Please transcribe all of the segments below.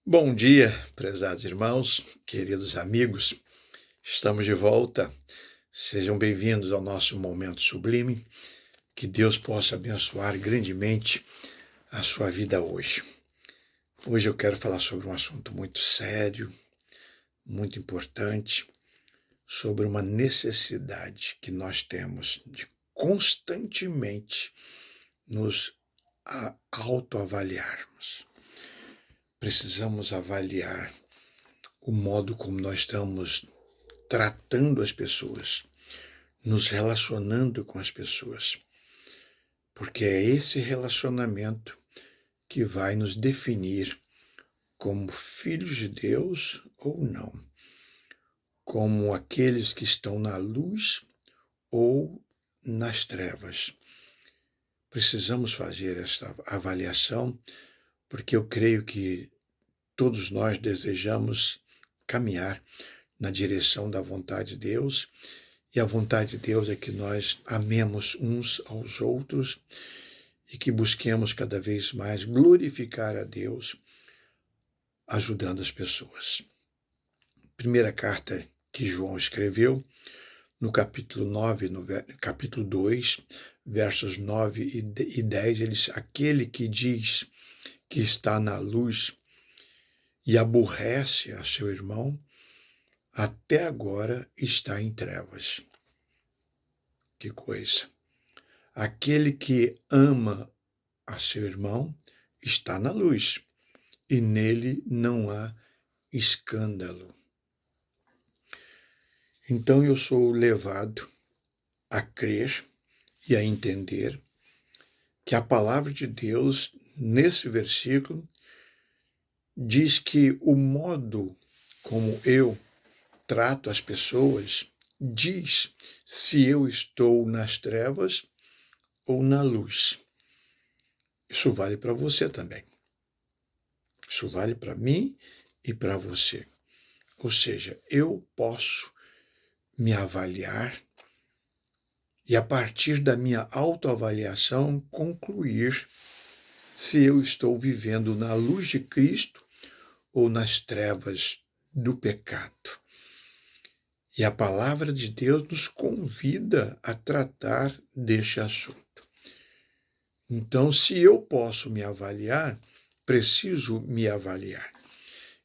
Bom dia, prezados irmãos, queridos amigos, estamos de volta. Sejam bem-vindos ao nosso momento sublime. Que Deus possa abençoar grandemente a sua vida hoje. Hoje eu quero falar sobre um assunto muito sério, muito importante, sobre uma necessidade que nós temos de constantemente nos autoavaliarmos. Precisamos avaliar o modo como nós estamos tratando as pessoas, nos relacionando com as pessoas, porque é esse relacionamento que vai nos definir como filhos de Deus ou não, como aqueles que estão na luz ou nas trevas. Precisamos fazer esta avaliação, porque eu creio que todos nós desejamos caminhar na direção da vontade de Deus, e a vontade de Deus é que nós amemos uns aos outros e que busquemos cada vez mais glorificar a Deus, ajudando as pessoas. Primeira carta que João escreveu, no capítulo 9, no capítulo 2, versos 9 e 10, ele diz: aquele que diz que está na luz e aborrece a seu irmão, até agora está em trevas. Que coisa! Aquele que ama a seu irmão está na luz, e nele não há escândalo. Então eu sou levado a crer e a entender que a palavra de Deus, nesse versículo, diz que o modo como eu trato as pessoas diz se eu estou nas trevas ou na luz. Isso vale para você também. Isso vale para mim e para você. Ou seja, eu posso me avaliar e, a partir da minha autoavaliação, concluir se eu estou vivendo na luz de Cristo ou nas trevas do pecado. E a palavra de Deus nos convida a tratar deste assunto. Então, se eu posso me avaliar, preciso me avaliar.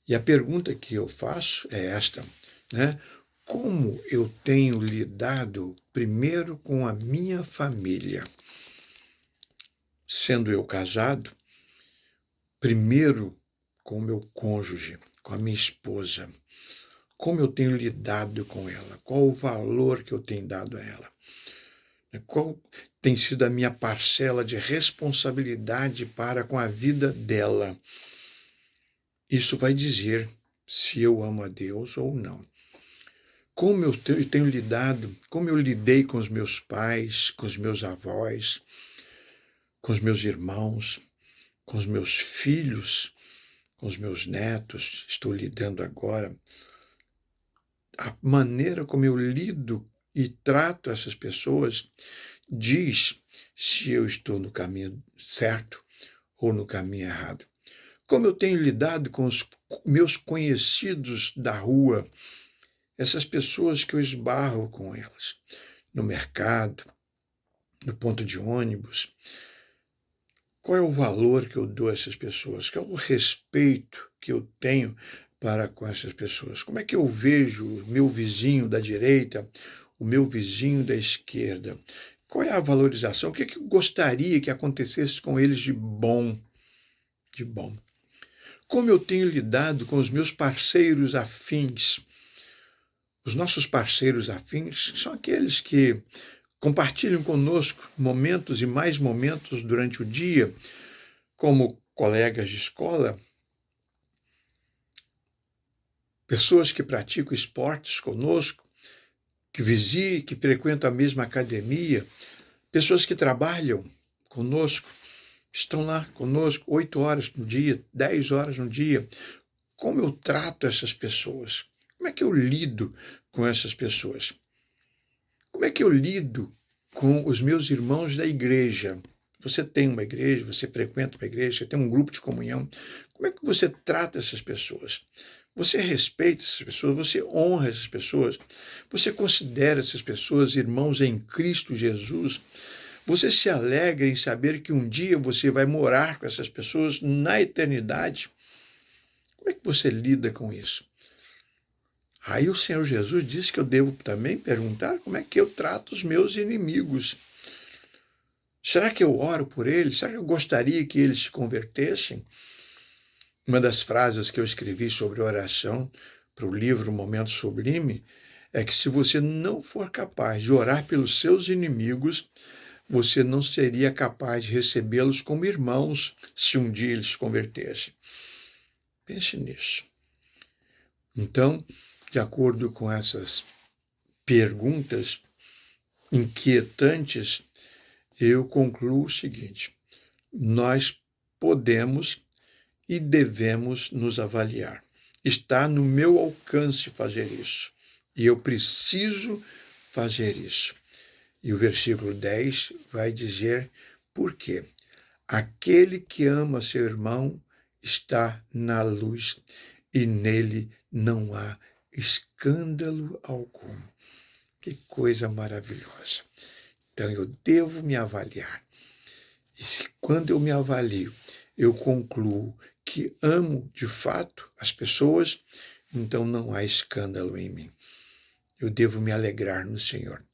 E a pergunta que eu faço é esta, né? Como eu tenho lidado primeiro com a minha família? Sendo eu casado, primeiro com o meu cônjuge, com a minha esposa. Como eu tenho lidado com ela? Qual o valor que eu tenho dado a ela? Qual tem sido a minha parcela de responsabilidade para com a vida dela? Isso vai dizer se eu amo a Deus ou não. Como eu tenho lidado, como eu lidei com os meus pais, com os meus avós, com os meus irmãos, com os meus filhos, com os meus netos, estou lidando agora. A maneira como eu lido e trato essas pessoas diz se eu estou no caminho certo ou no caminho errado. Como eu tenho lidado com os meus conhecidos da rua, essas pessoas que eu esbarro com elas, no mercado, no ponto de ônibus. Qual é o valor que eu dou a essas pessoas? Qual é o respeito que eu tenho para com essas pessoas? Como é que eu vejo o meu vizinho da direita, o meu vizinho da esquerda? Qual é a valorização? O que eu gostaria que acontecesse com eles de bom? De bom. Como eu tenho lidado com os meus parceiros afins? Os nossos parceiros afins são aqueles que compartilham conosco momentos e mais momentos durante o dia, como colegas de escola, pessoas que praticam esportes conosco, que frequentam a mesma academia, pessoas que trabalham conosco, estão lá conosco 8 horas no dia, 10 horas no dia. Como eu trato essas pessoas? Como é que eu lido com essas pessoas? Como é que eu lido com os meus irmãos da igreja? Você tem uma igreja, você frequenta uma igreja, você tem um grupo de comunhão. Como é que você trata essas pessoas? Você respeita essas pessoas? Você honra essas pessoas? Você considera essas pessoas irmãos em Cristo Jesus? Você se alegra em saber que um dia você vai morar com essas pessoas na eternidade? Como é que você lida com isso? Aí o Senhor Jesus disse que eu devo também perguntar como é que eu trato os meus inimigos. Será que eu oro por eles? Será que eu gostaria que eles se convertessem? Uma das frases que eu escrevi sobre oração para o livro Momento Sublime é que se você não for capaz de orar pelos seus inimigos, você não seria capaz de recebê-los como irmãos se um dia eles se convertessem. Pense nisso. Então, de acordo com essas perguntas inquietantes, eu concluo o seguinte: nós podemos e devemos nos avaliar. Está no meu alcance fazer isso, e eu preciso fazer isso. E o versículo 10 vai dizer por quê. Aquele que ama seu irmão está na luz, e nele não há escândalo algum. Que coisa maravilhosa. Então eu devo me avaliar. E se quando eu me avalio, eu concluo que amo de fato as pessoas, então não há escândalo em mim. Eu devo me alegrar no Senhor.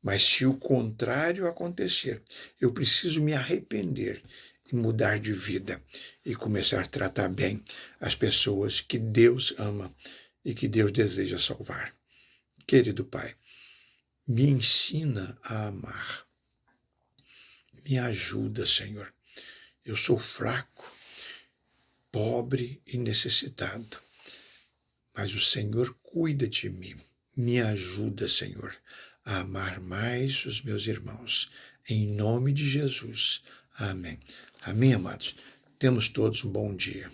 Mas se o contrário acontecer, eu preciso me arrepender e mudar de vida e começar a tratar bem as pessoas que Deus ama e que Deus deseja salvar. Querido Pai, me ensina a amar. Me ajuda, Senhor. Eu sou fraco, pobre e necessitado, mas o Senhor cuida de mim. Me ajuda, Senhor, a amar mais os meus irmãos. Em nome de Jesus. Amém. Amém, amados. Temos todos um bom dia.